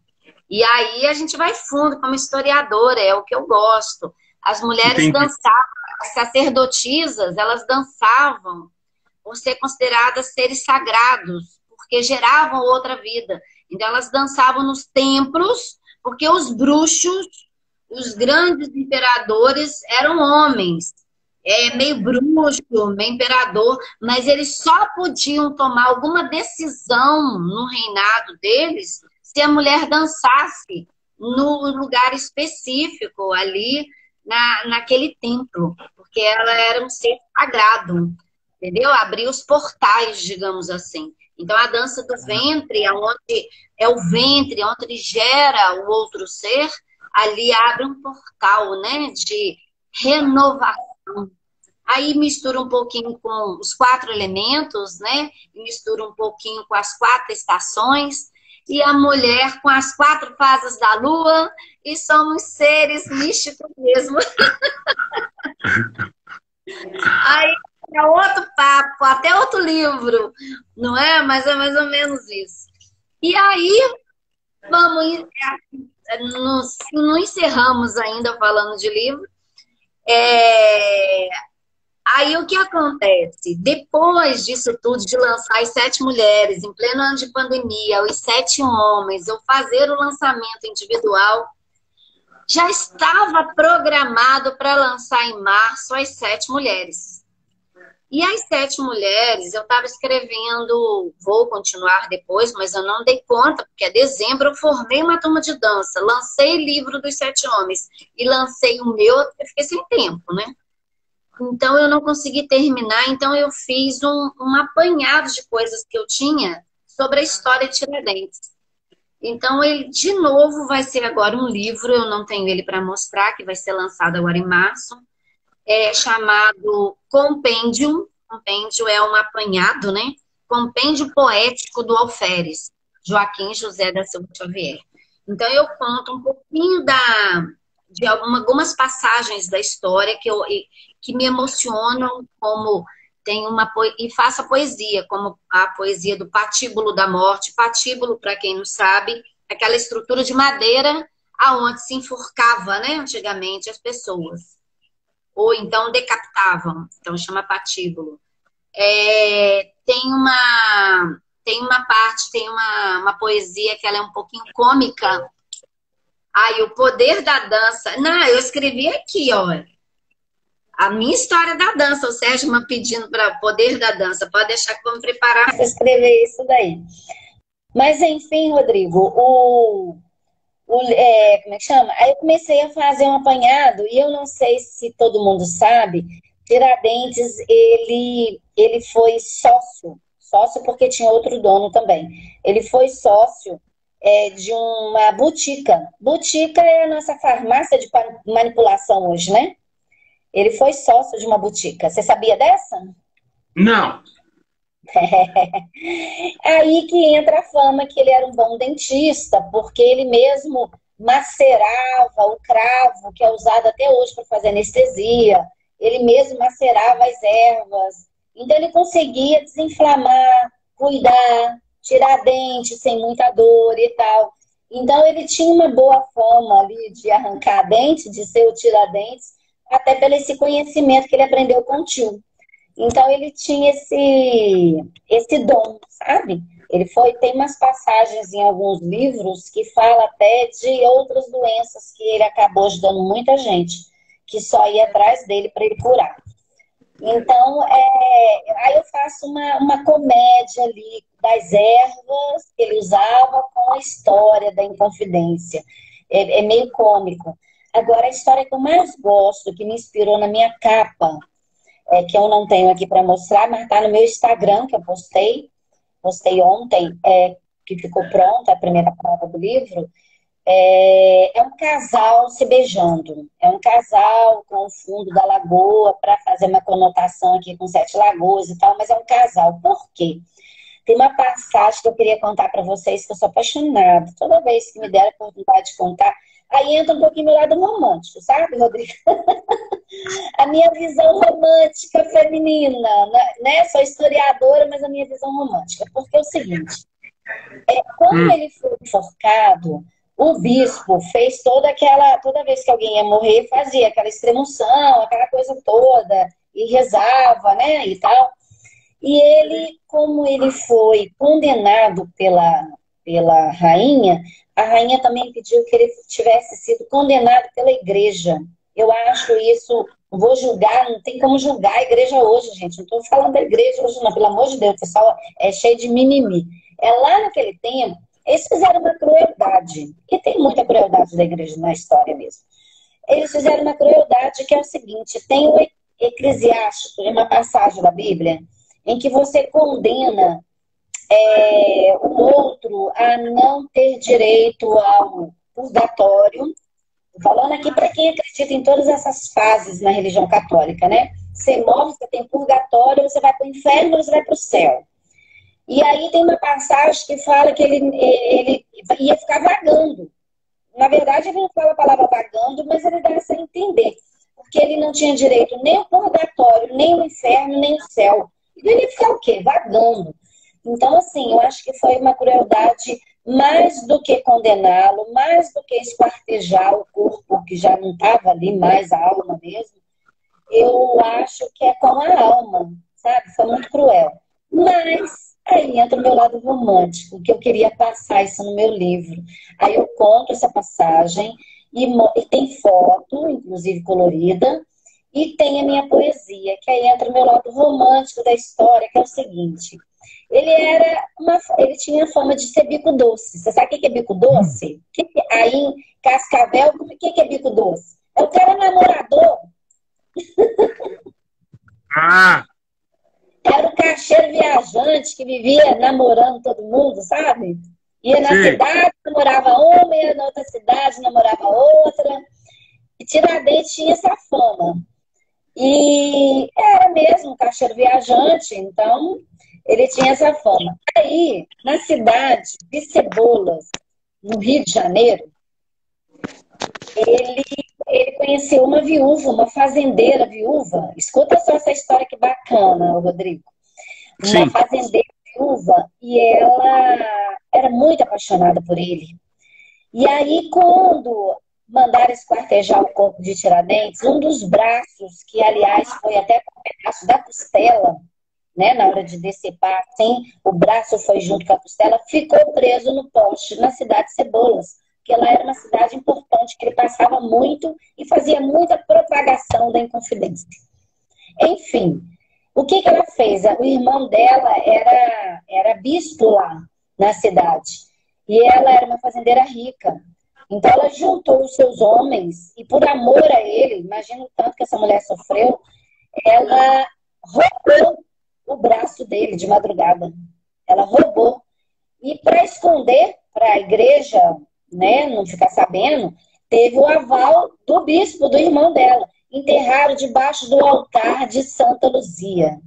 [SPEAKER 4] E aí a gente vai fundo como historiadora, é o que eu gosto. As mulheres dançavam, as sacerdotisas, elas dançavam por ser consideradas seres sagrados, porque geravam outra vida. Então elas dançavam nos templos, porque os bruxos, os grandes imperadores eram homens. Meio bruxo, meio imperador, mas eles só podiam tomar alguma decisão no reinado deles se a mulher dançasse no lugar específico, ali naquele templo, porque ela era um ser sagrado, entendeu? Abria os portais, digamos assim. Então, a dança do ventre, onde é o ventre, onde gera o outro ser, ali abre um portal, né, de renovação. Aí mistura um pouquinho com os 4 elementos, né? Mistura um pouquinho com as 4 estações. E a mulher com as 4 fases da lua. E somos seres místicos mesmo. Aí é outro papo, até outro livro, não é? Mas é mais ou menos isso. E aí, não encerramos ainda falando de livro. Aí o que acontece? Depois disso tudo, de lançar as 7 mulheres, em pleno ano de pandemia, os 7 homens, eu fazer o lançamento individual, já estava programado para lançar em março as 7 mulheres. E as 7 mulheres, eu estava escrevendo, vou continuar depois, mas eu não dei conta, porque em dezembro eu formei uma turma de dança, lancei o livro dos 7 homens e lancei o meu, eu fiquei sem tempo, né? Então, eu não consegui terminar, então eu fiz um apanhado de coisas que eu tinha sobre a história de Tiradentes. Então, ele, de novo, vai ser agora um livro, eu não tenho ele para mostrar, que vai ser lançado agora em março, chamado Compêndio. Compêndio é um apanhado, né? Compêndio Poético do Alferes, Joaquim José da Silva Xavier. Então, eu conto um pouquinho de algumas passagens da história que me emocionam, como e faço a poesia, como a poesia do Patíbulo da Morte. Patíbulo, para quem não sabe, é aquela estrutura de madeira aonde se enforcava, né, antigamente as pessoas. Ou então decapitavam, então chama patíbulo. Tem uma poesia que ela é um pouquinho cômica. O poder da dança. Não, eu escrevi aqui, ó. A minha história da dança. O Sérgio me pedindo para o poder da dança. Pode deixar que vamos preparar para escrever isso daí. Mas, enfim, Rodrigo, como é que chama? Aí eu comecei a fazer um apanhado, e eu não sei se todo mundo sabe, Tiradentes, ele foi sócio porque tinha outro dono também. Ele foi sócio de uma botica. Botica é a nossa farmácia de manipulação hoje, né? Ele foi sócio de uma botica. Você sabia dessa?
[SPEAKER 3] Não.
[SPEAKER 4] Aí que entra a fama que ele era um bom dentista, porque ele mesmo macerava o cravo, que é usado até hoje para fazer anestesia. Ele mesmo macerava as ervas. Então ele conseguia desinflamar, cuidar, tirar dente sem muita dor e tal. Então ele tinha uma boa fama ali de arrancar dente, de ser o tiradentes, até pelo esse conhecimento que ele aprendeu com o tio. Então ele tinha esse dom, sabe? Tem umas passagens em alguns livros que fala até de outras doenças que ele acabou ajudando muita gente, que só ia atrás dele para ele curar. Então, aí eu faço uma comédia ali
[SPEAKER 5] das ervas que ele usava com a história da Inconfidência. É meio cômico. Agora, a história que eu mais gosto, que me inspirou na minha capa, que eu não tenho aqui para mostrar, mas está no meu Instagram, que eu postei ontem, que ficou pronta a primeira prova do livro. É um casal se beijando. É um casal com o fundo da lagoa, para fazer uma conotação aqui com 7 lagoas e tal, mas é um casal. Por quê? Tem uma passagem que eu queria contar para vocês, que eu sou apaixonada. Toda vez que me der a oportunidade de contar, aí entra um pouquinho meu lado romântico, sabe, Rodrigo? A minha visão romântica feminina, né? Sou historiadora, mas a minha visão romântica. Porque é o seguinte, quando ele foi enforcado, o bispo fez toda vez que alguém ia morrer, fazia aquela extremunção, aquela coisa toda, e rezava, né, e tal. E ele, como ele foi condenado pela rainha, a rainha também pediu que ele tivesse sido condenado pela igreja. Eu acho isso, não vou julgar, não tem como julgar a igreja hoje, gente. Não estou falando da igreja hoje, não, pelo amor de Deus, o pessoal é cheio de mimimi. Lá naquele tempo, eles fizeram uma crueldade, e tem muita crueldade da igreja na história mesmo. Eles fizeram uma crueldade que é o seguinte, tem o Eclesiástico, uma passagem da Bíblia, em que você condena o outro a não ter direito ao purgatório. Falando aqui para quem acredita em todas essas fases na religião católica, né? Você morre, você tem purgatório, você vai para o inferno, você vai para o céu. E aí tem uma passagem que fala que ele ia ficar vagando. Na verdade, ele não fala a palavra vagando, mas ele dá essa a entender. Porque ele não tinha direito nem ao purgatório, nem ao inferno, nem ao céu. Ele ia ficar o quê? Vagando. Então, assim, eu acho que foi uma crueldade mais do que condená-lo, mais do que esquartejar o corpo, que já não estava ali, mais a alma mesmo. Eu acho que é com a alma, sabe? Foi muito cruel. Mas aí entra o meu lado romântico, que eu queria passar isso no meu livro. Aí eu conto essa passagem e tem foto, inclusive colorida, e tem a minha poesia, que aí entra o meu lado romântico da história, que é o seguinte. Ele tinha fama de ser bico doce. Você sabe o que é bico doce? Aí em Cascavel, o que é bico doce? É o cara namorador. Era o caixeiro viajante que vivia namorando todo mundo, sabe? Ia na cidade, namorava uma, ia na outra cidade, namorava outra. E Tiradentes tinha essa fama. E era mesmo um caixeiro viajante, então ele tinha essa fama. Aí, na cidade de Cebolas, no Rio de Janeiro, ele conheceu uma viúva, uma fazendeira viúva. Escuta só essa história que bacana, Rodrigo. Uma fazendeira viúva, e ela era muito apaixonada por ele. E aí, quando mandaram esquartejar o corpo de Tiradentes, um dos braços, que aliás foi até com um pedaço da costela, né, na hora de decepar, assim, o braço foi junto com a costela, ficou preso no poste na cidade de Cebolas, porque ela era uma cidade importante, que ele passava muito e fazia muita propagação da Inconfidência. Enfim, o que ela fez? O irmão dela era bispo lá na cidade, e ela era uma fazendeira rica. Então ela juntou os seus homens e, por amor a ele, imagina o tanto que essa mulher sofreu, ela roubou o braço dele de madrugada. Ela roubou. E para esconder, para a igreja, né, não ficar sabendo, teve o aval do bispo, do irmão dela. Enterraram debaixo do altar de Santa Luzia.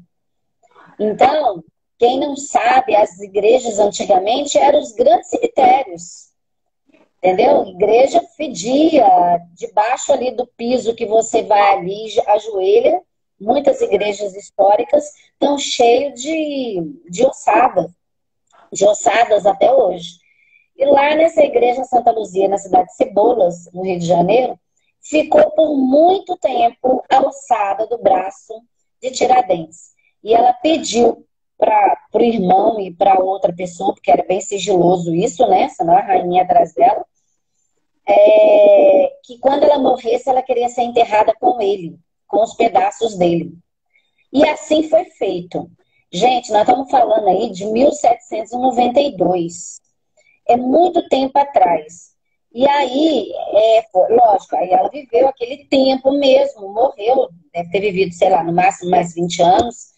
[SPEAKER 5] Então, quem não sabe, as igrejas antigamente eram os grandes cemitérios. Entendeu? Igreja fedia, debaixo ali do piso que você vai ali, ajoelha. Muitas igrejas históricas estão cheias de ossadas até hoje. E lá nessa igreja Santa Luzia, na cidade de Cebolas, no Rio de Janeiro, ficou por muito tempo a ossada do braço de Tiradentes. E ela pediu para o irmão e para outra pessoa, porque era bem sigiloso isso, né? Senão a rainha atrás dela, que quando ela morresse, ela queria ser enterrada com ele, com os pedaços dele. E assim foi feito. Gente, nós estamos falando aí de 1792. É muito tempo atrás. E aí, lógico, aí ela viveu aquele tempo mesmo, morreu, deve ter vivido, sei lá, no máximo mais 20 anos.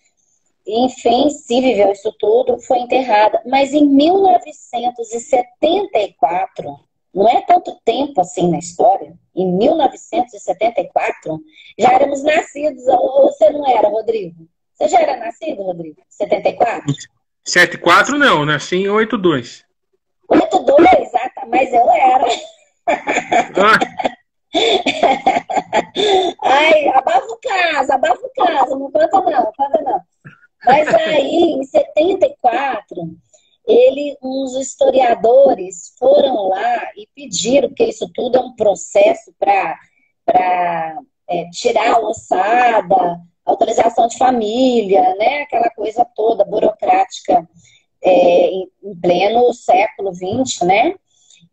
[SPEAKER 5] Enfim, se viveu isso tudo, foi enterrada. Mas em 1974, não é tanto tempo assim na história, em 1974, já éramos nascidos, ou você não era, Rodrigo? Você já era nascido, Rodrigo? 74?
[SPEAKER 3] 74 não, nasci em 82.
[SPEAKER 5] 82, exata, mas eu era.
[SPEAKER 3] Ah,
[SPEAKER 5] Ai, abafa o caso, não conta não. Mas aí, em 74, uns historiadores foram lá e pediram, porque isso tudo é um processo para tirar a ossada, autorização de família, né? Aquela coisa toda burocrática em pleno século XX, né?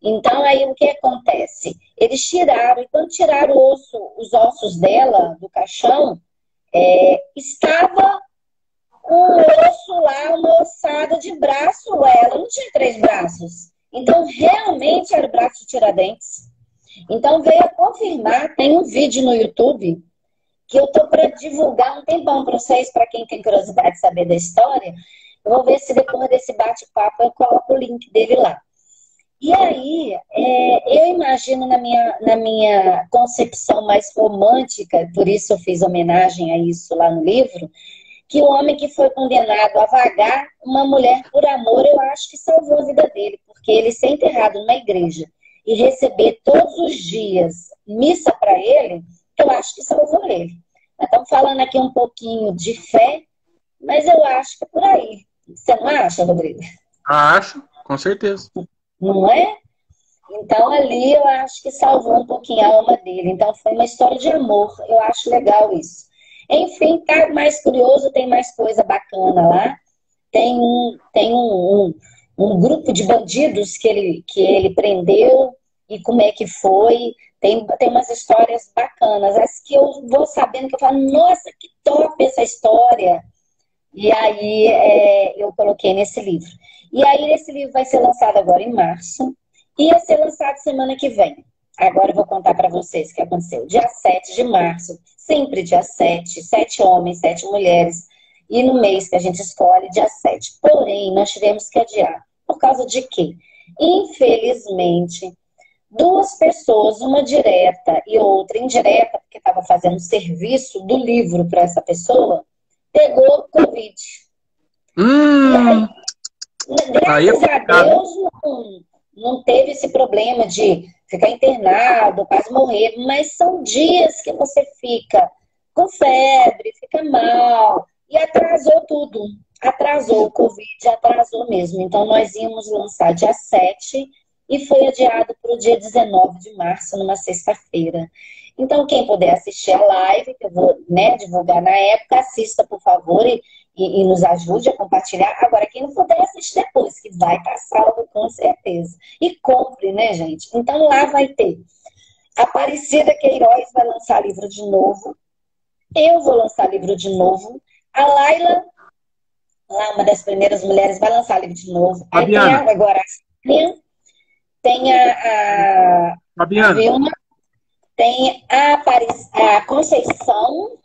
[SPEAKER 5] Então, aí o que acontece? Eles tiraram, e quando tiraram os ossos dela do caixão, estava um osso lá, uma ossada de braço, ela não tinha 3 braços. Então, realmente era o braço de Tiradentes. Então, veio a confirmar, tem um vídeo no YouTube, que eu tô para divulgar um tempão para vocês, para quem tem curiosidade de saber da história. Eu vou ver se depois desse bate-papo eu coloco o link dele lá. E aí, eu imagino na minha concepção mais romântica, por isso eu fiz homenagem a isso lá no livro, que o homem que foi condenado a vagar uma mulher por amor, eu acho que salvou a vida dele, porque ele ser enterrado numa igreja e receber todos os dias missa para ele, eu acho que salvou ele. Nós estamos falando aqui um pouquinho de fé, mas eu acho que é por aí. Você não acha, Rodrigo?
[SPEAKER 3] acho, com certeza.
[SPEAKER 5] Não é? Então ali eu acho que salvou um pouquinho a alma dele. Então foi uma história de amor. Eu acho legal isso. Enfim, tá mais curioso, tem mais coisa bacana lá. Tem um grupo de bandidos que ele prendeu e como é que foi. Tem umas histórias bacanas. As que eu vou sabendo que eu falo, nossa, que top essa história. E aí eu coloquei nesse livro. E aí esse livro vai ser lançado agora em março. E ia ser lançado semana que vem. Agora eu vou contar para vocês o que aconteceu. Dia 7 de março, sempre dia 7, 7 homens, 7 mulheres. E no mês que a gente escolhe, dia 7. Porém, nós tivemos que adiar. Por causa de quê? Infelizmente, 2 pessoas, uma direta e outra indireta, porque estava fazendo serviço do livro para essa pessoa, pegou Covid. Graças a Deus, não teve esse problema de ficar internado, quase morrer, mas são dias que você fica com febre, fica mal, e atrasou tudo. Atrasou o Covid, atrasou mesmo. Então, nós íamos lançar dia 7 e foi adiado para o dia 19 de março, numa sexta-feira. Então, quem puder assistir a live, que eu vou divulgar na época, assista, por favor, e nos ajude a compartilhar. Agora, quem não puder, assiste depois, que vai estar salvo com certeza. E compre, né, gente? Então, lá vai ter. Aparecida Queiroz vai lançar livro de novo. Eu vou lançar livro de novo. A Laila, lá, uma das primeiras mulheres, vai lançar livro de novo. Aí tem agora a tem a Vilma, tem a Conceição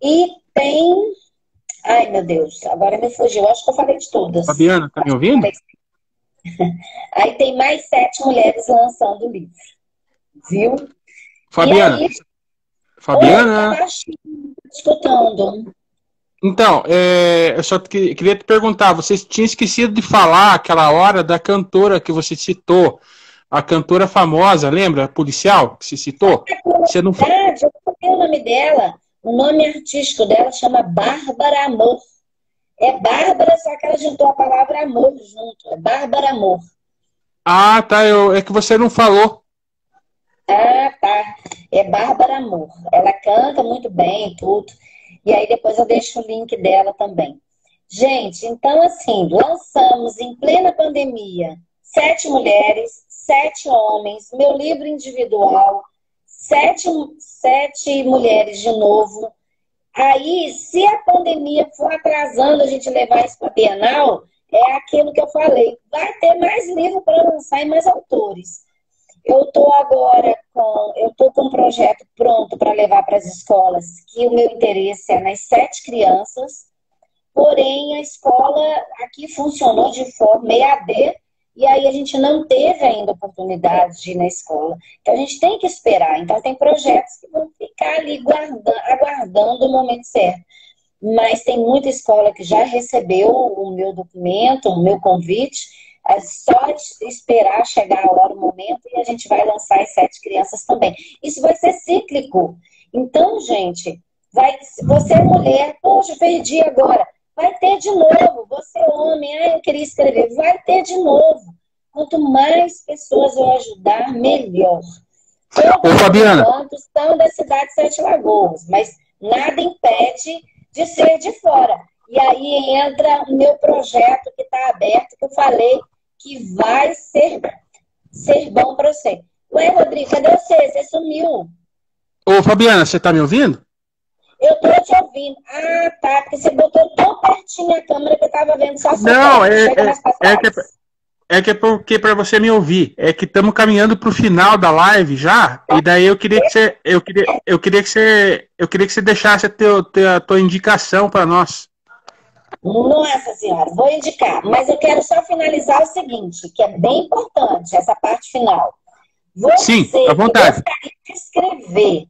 [SPEAKER 5] e tem... Ai, meu Deus, agora me fugiu. Acho que eu falei de todas.
[SPEAKER 3] Fabiana, tá me ouvindo?
[SPEAKER 5] Aí tem mais 7 mulheres lançando o livro. Viu?
[SPEAKER 3] Fabiana.
[SPEAKER 5] Aí,
[SPEAKER 3] Fabiana.
[SPEAKER 5] Tá escutando.
[SPEAKER 3] Então, eu só queria te perguntar, você tinha esquecido de falar aquela hora da cantora que você citou, a cantora famosa, lembra? Policial, que se citou? Você não falou.
[SPEAKER 5] Eu falei o nome dela. O nome artístico dela chama Bárbara Amor. É Bárbara, só que ela juntou a palavra amor junto. É Bárbara Amor.
[SPEAKER 3] Ah, tá. É que você não falou.
[SPEAKER 5] Ah, tá. É Bárbara Amor. Ela canta muito bem, tudo. E aí depois eu deixo o link dela também. Gente, então assim, lançamos em plena pandemia 7 mulheres, 7 homens, meu livro individual, 7 mulheres de novo. Aí, se a pandemia for atrasando a gente levar isso para a Bienal, é aquilo que eu falei, vai ter mais livro para lançar e mais autores. Eu estou com um projeto pronto para levar para as escolas, que o meu interesse é nas 7 crianças, porém a escola aqui funcionou de forma EAD, e aí a gente não teve ainda oportunidade de ir na escola. Então a gente tem que esperar. Então tem projetos que vão ficar ali aguardando o momento certo. Mas tem muita escola que já recebeu o meu documento, o meu convite. É só esperar chegar a hora, o momento, e a gente vai lançar as 7 crianças também. Isso vai ser cíclico. Então, gente, você é mulher, poxa, perdi agora. Vai ter de novo. Você é homem, eu queria escrever. Vai ter de novo. Quanto mais pessoas eu ajudar, melhor. Todos
[SPEAKER 3] Fabiana,
[SPEAKER 5] os cantos são da cidade de 7 Lagoas, mas nada impede de ser de fora. E aí entra o meu projeto que está aberto, que eu falei que vai ser bom para você. Ué, Rodrigo, cadê você? Você sumiu.
[SPEAKER 3] ô Fabiana, você tá me ouvindo?
[SPEAKER 5] Eu tô te ouvindo. Ah, tá. Porque você botou tão pertinho a câmera que eu tava vendo só sua
[SPEAKER 3] Não,
[SPEAKER 5] cara. Chega mais pra trás.
[SPEAKER 3] é que é porque para você me ouvir. É que estamos caminhando para o final da live já, e daí eu queria que você deixasse a tua indicação para nós.
[SPEAKER 5] Nossa senhora, vou indicar. Mas eu quero só finalizar o seguinte, que é bem importante, essa parte final. Você
[SPEAKER 3] Sim, à vontade.
[SPEAKER 5] gostaria de escrever,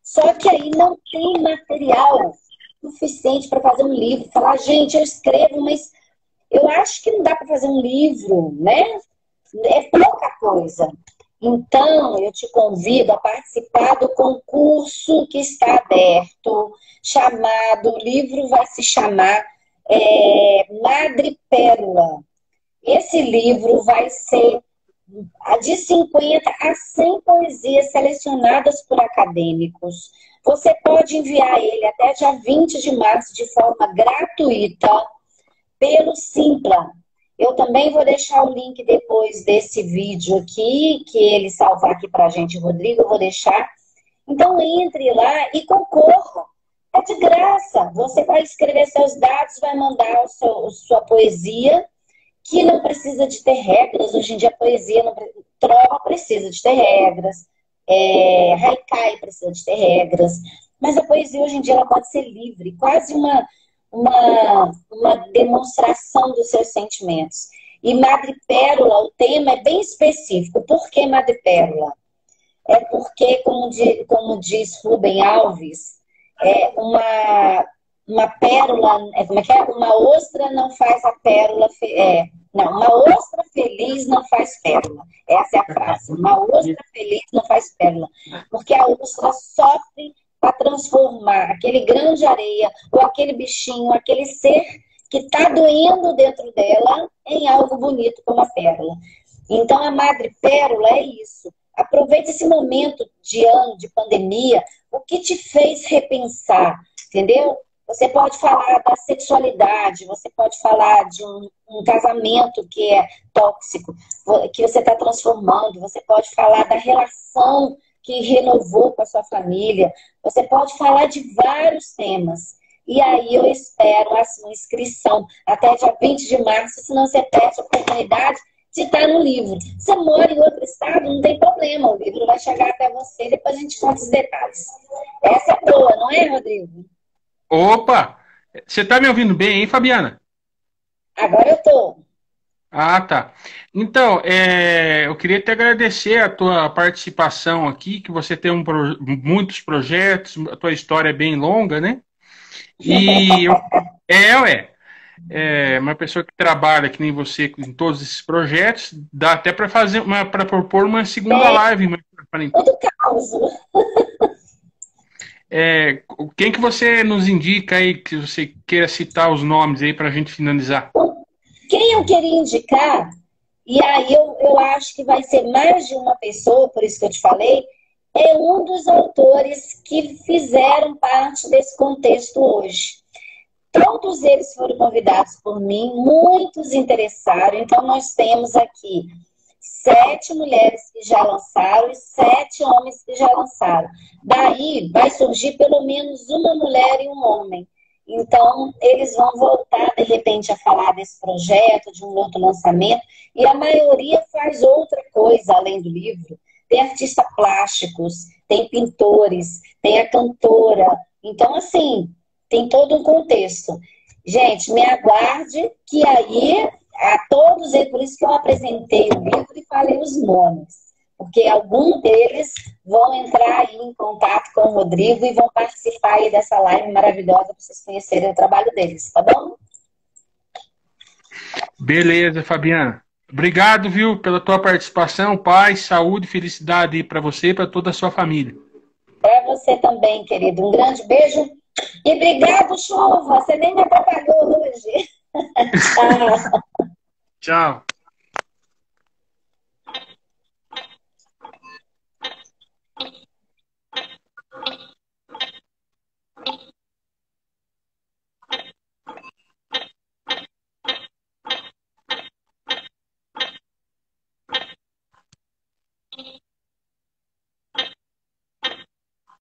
[SPEAKER 5] só que aí não tem material suficiente para fazer um livro. Falar, gente, eu escrevo, mas eu acho que não dá para fazer um livro, né? É pouca coisa. Então, eu te convido a participar do concurso que está aberto, o livro vai se chamar Madre Pérola. Esse livro vai ser de 50 a 100 poesias selecionadas por acadêmicos. Você pode enviar ele até dia 20 de março de forma gratuita pelo Simpla. Eu também vou deixar o link depois desse vídeo aqui, que ele salvar aqui pra gente, Rodrigo, eu vou deixar. Então entre lá e concorra. É de graça. Você vai escrever seus dados, vai mandar sua poesia, que não precisa de ter regras. Hoje em dia a poesia, trova precisa de ter regras, haikai precisa de ter regras, mas a poesia hoje em dia ela pode ser livre, quase uma demonstração dos seus sentimentos. E Madre Pérola, o tema é bem específico. Por que Madre Pérola? É porque, como diz Rubem Alves, uma pérola, como é que é? Uma ostra não faz a pérola, uma ostra feliz não faz pérola. Essa é a frase. Uma ostra feliz não faz pérola. Porque a ostra sofre para transformar aquele grão de areia ou aquele bichinho, aquele ser que está doendo dentro dela em algo bonito como a pérola. Então a Madre Pérola é isso. Aproveite esse momento de pandemia, o que te fez repensar, entendeu? Você pode falar da sexualidade, você pode falar de um casamento que é tóxico, que você está transformando, você pode falar da relação que renovou com a sua família, você pode falar de vários temas. E aí eu espero a sua inscrição até dia 20 de março, senão você perde a oportunidade de estar no livro. Você mora em outro estado, não tem problema, o livro vai chegar até você, depois a gente conta os detalhes. Essa é boa, não é, Rodrigo?
[SPEAKER 3] Opa! Você tá me ouvindo bem, hein, Fabiana?
[SPEAKER 5] Agora eu tô.
[SPEAKER 3] Ah, tá. Então, eu queria te agradecer a tua participação aqui, que você tem muitos projetos, a tua história é bem longa, né? E uma pessoa que trabalha que nem você em todos esses projetos, dá até para propor uma segunda live.
[SPEAKER 5] Todo caso.
[SPEAKER 3] Quem que você nos indica aí, que você queira citar os nomes aí para a gente finalizar?
[SPEAKER 5] Quem eu queria indicar, e aí eu acho que vai ser mais de uma pessoa, por isso que eu te falei, é um dos autores que fizeram parte desse contexto hoje. Todos eles foram convidados por mim, muitos interessaram, então nós temos aqui 7 mulheres que já lançaram e 7 homens que já lançaram. Daí vai surgir pelo menos uma mulher e um homem. Então, eles vão voltar, de repente, a falar desse projeto, de um outro lançamento, e a maioria faz outra coisa além do livro. Tem artistas plásticos, tem pintores, tem a cantora. Então, assim, tem todo um contexto. Gente, me aguarde que aí, a todos, é por isso que eu apresentei o livro e falei os nomes. Porque alguns deles vão entrar aí em contato com o Rodrigo e vão participar aí dessa live maravilhosa para vocês conhecerem o trabalho deles, tá bom?
[SPEAKER 3] Beleza, Fabiana. Obrigado, viu, pela tua participação. Paz, saúde, felicidade aí para você e para toda a sua família.
[SPEAKER 5] Para você também, querido. Um grande beijo. E obrigado, Chuva. Você nem me atrapalhou hoje. Tchau.
[SPEAKER 3] Tchau.